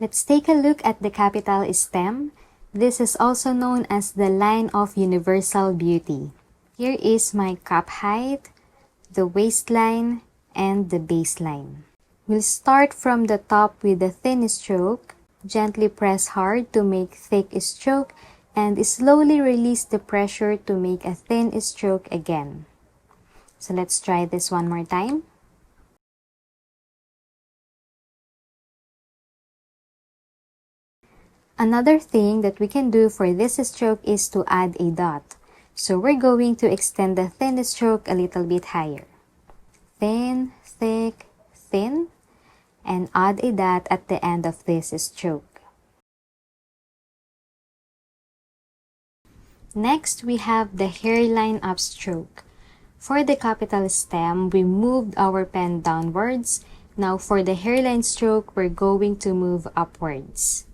Let's take a look at the capital stem. This is also known as the line of universal beauty. Here is my cup height, the waistline, and the baseline. We'll start from the top with a thin stroke. Gently press hard to make thick stroke and slowly release the pressure to make a thin stroke again. So let's try this one more time. Another thing that we can do for this stroke is to add a dot. So we're going to extend the thin stroke a little bit higher. Thin, thick, thin, and add a dot at the end of this stroke. Next, we have the hairline upstroke. For the capital stem, we moved our pen downwards. Now for the hairline stroke, we're going to move upwards.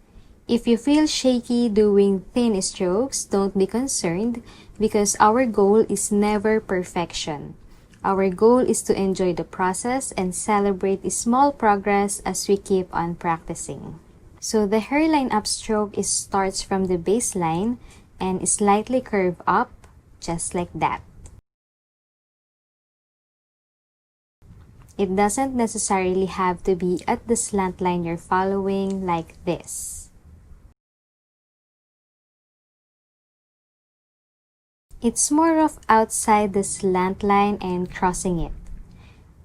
If you feel shaky doing thin strokes, don't be concerned because our goal is never perfection. Our goal is to enjoy the process and celebrate small progress as we keep on practicing. So the hairline upstroke starts from the baseline and slightly curve up, just like that. It doesn't necessarily have to be at the slant line you're following like this. It's more of outside the slant line and crossing it.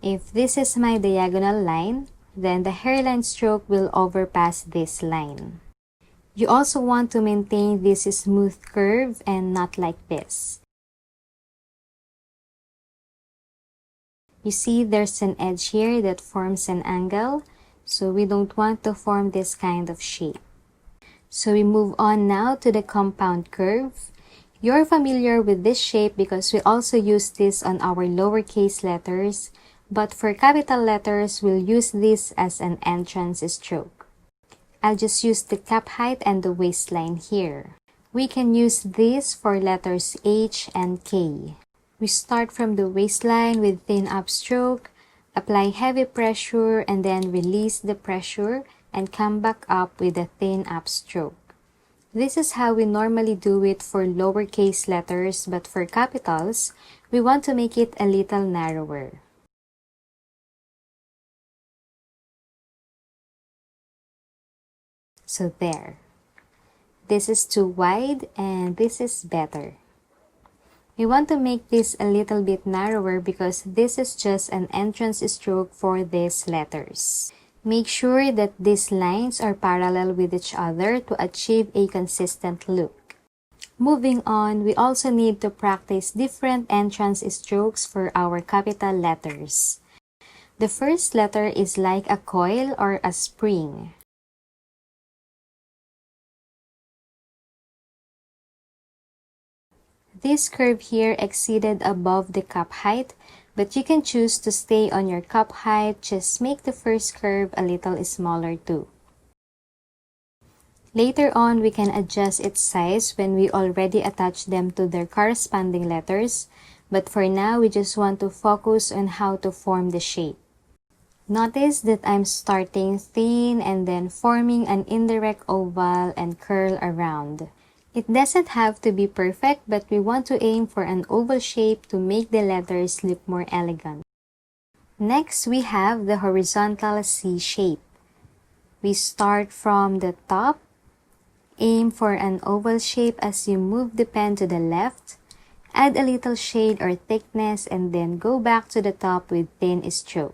If this is my diagonal line, then the hairline stroke will overpass this line. You also want to maintain this smooth curve and not like this. You see there's an edge here that forms an angle, so we don't want to form this kind of shape. So we move on now to the compound curve. You're familiar with this shape because we also use this on our lowercase letters, but for capital letters, we'll use this as an entrance stroke. I'll just use the cap height and the waistline here. We can use this for letters H and K. We start from the waistline with thin upstroke, apply heavy pressure, and then release the pressure and come back up with a thin upstroke. This is how we normally do it for lowercase letters, but for capitals, we want to make it a little narrower. So there. This is too wide and this is better. We want to make this a little bit narrower because this is just an entrance stroke for these letters. Make sure that these lines are parallel with each other to achieve a consistent look. Moving on, we also need to practice different entrance strokes for our capital letters. The first letter is like a coil or a spring. This curve here exceeded above the cup height, but you can choose to stay on your cup height, just make the first curve a little smaller too. Later on, we can adjust its size when we already attach them to their corresponding letters, but for now, we just want to focus on how to form the shape. Notice that I'm starting thin and then forming an indirect oval and curl around. It doesn't have to be perfect, but we want to aim for an oval shape to make the letters look more elegant. Next, we have the horizontal C shape. We start from the top, aim for an oval shape as you move the pen to the left, add a little shade or thickness, and then go back to the top with thin stroke.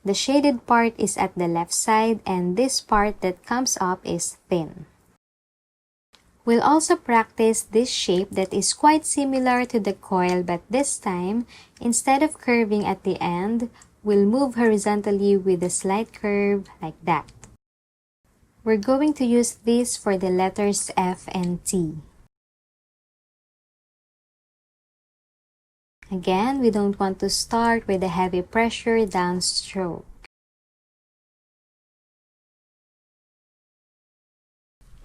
The shaded part is at the left side and this part that comes up is thin. We'll also practice this shape that is quite similar to the coil, but this time, instead of curving at the end, we'll move horizontally with a slight curve like that. We're going to use this for the letters F and T. Again, we don't want to start with a heavy pressure downstroke.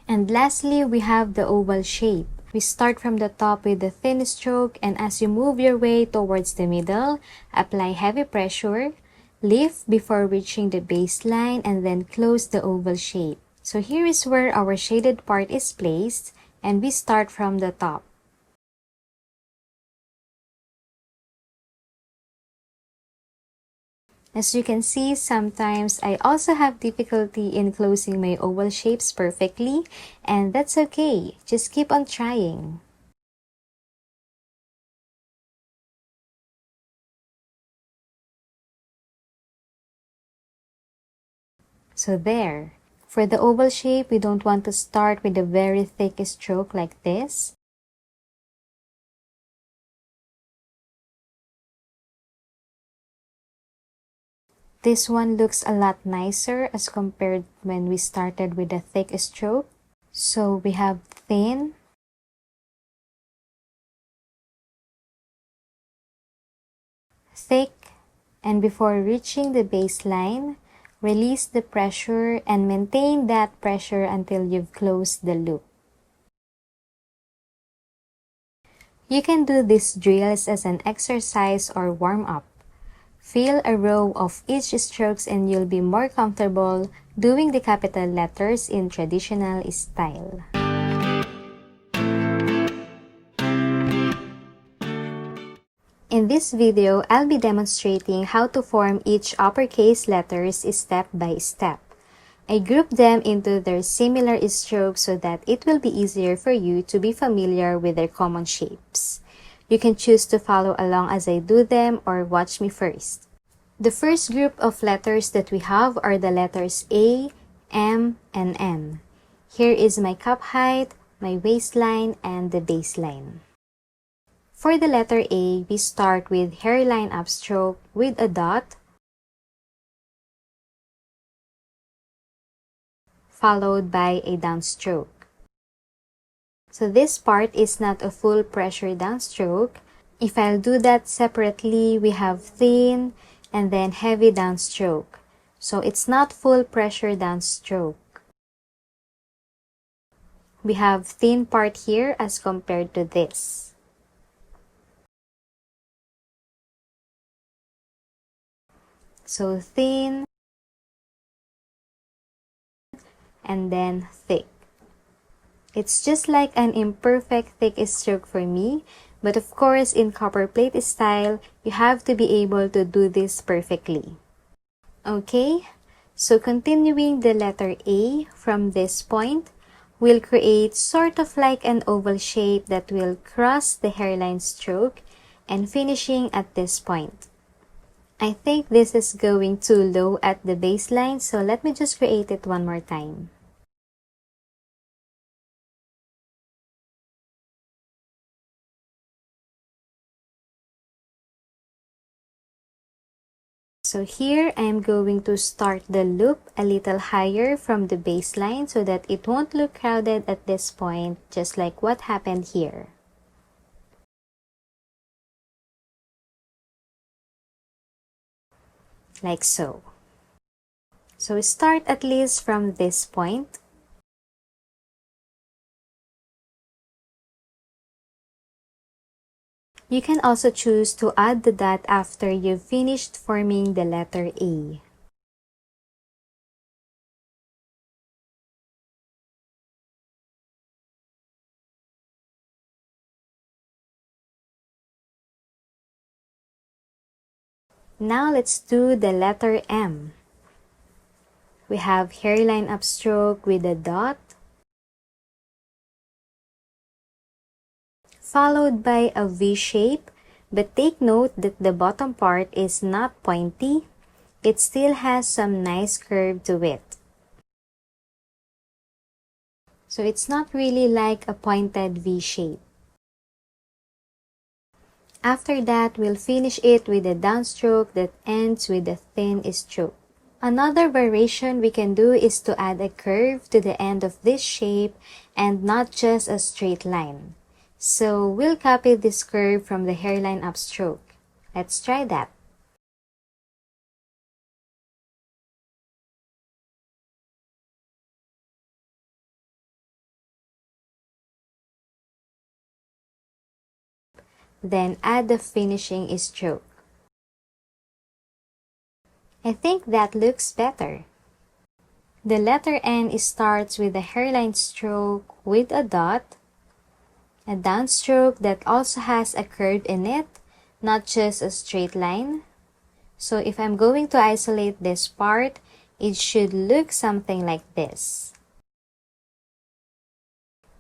And lastly, we have the oval shape. We start from the top with the thin stroke, and as you move your way towards the middle, apply heavy pressure, lift before reaching the baseline, and then close the oval shape. So here is where our shaded part is placed, and we start from the top. As you can see, sometimes I also have difficulty in closing my oval shapes perfectly, and that's okay. Just keep on trying. So there. For the oval shape, we don't want to start with a very thick stroke like this. This one looks a lot nicer as compared when we started with a thick stroke. So we have thin, thick, and before reaching the baseline, release the pressure and maintain that pressure until you've closed the loop. You can do these drills as an exercise or warm-up. Fill a row of each strokes and you'll be more comfortable doing the capital letters in traditional style. In this video, I'll be demonstrating how to form each uppercase letters step by step. I group them into their similar strokes so that it will be easier for you to be familiar with their common shapes. You can choose to follow along as I do them or watch me first. The first group of letters that we have are the letters A, M, and N. Here is my cup height, my waistline, and the baseline. For the letter A, we start with hairline upstroke with a dot, followed by a downstroke. So this part is not a full pressure downstroke. If I'll do that separately, we have thin and then heavy downstroke. So it's not full pressure downstroke. We have thin part here as compared to this. So thin and then thick. It's just like an imperfect thick stroke for me, but of course in copperplate style, you have to be able to do this perfectly. Okay, so continuing the letter A from this point, we'll create sort of like an oval shape that will cross the hairline stroke and finishing at this point. I think this is going too low at the baseline, so let me just create it one more time. So here, I am going to start the loop a little higher from the baseline so that it won't look crowded at this point, just like what happened here. Like so. So start at least from this point. You can also choose to add the dot after you've finished forming the letter A. Now let's do the letter M. We have hairline upstroke with a dot, followed by a V shape, but take note that the bottom part is not pointy. It still has some nice curve to it. So it's not really like a pointed V shape. After that, we'll finish it with a downstroke that ends with a thin stroke. Another variation we can do is to add a curve to the end of this shape and not just a straight line. So we'll copy this curve from the hairline upstroke. Let's try that. then add the finishing stroke. I think that looks better. The letter N starts with a hairline stroke with a dot, a downstroke that also has a curve in it, not just a straight line. So if I'm going to isolate this part, it should look something like this.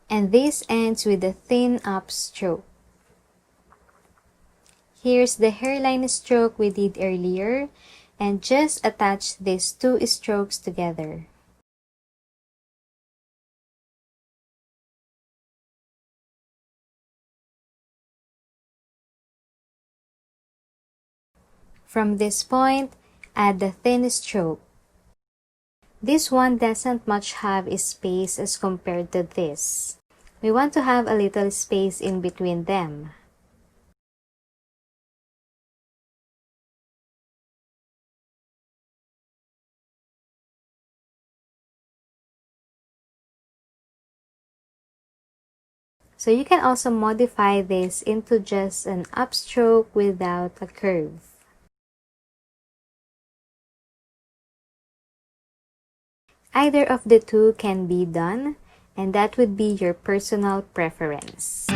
And this ends with a thin upstroke. Here's the hairline stroke we did earlier, and just attach these two strokes together. From this point, add the thin stroke. This one doesn't much have a space as compared to this. We want to have a little space in between them. So you can also modify this into just an upstroke without a curve. Either of the two can be done, and that would be your personal preference.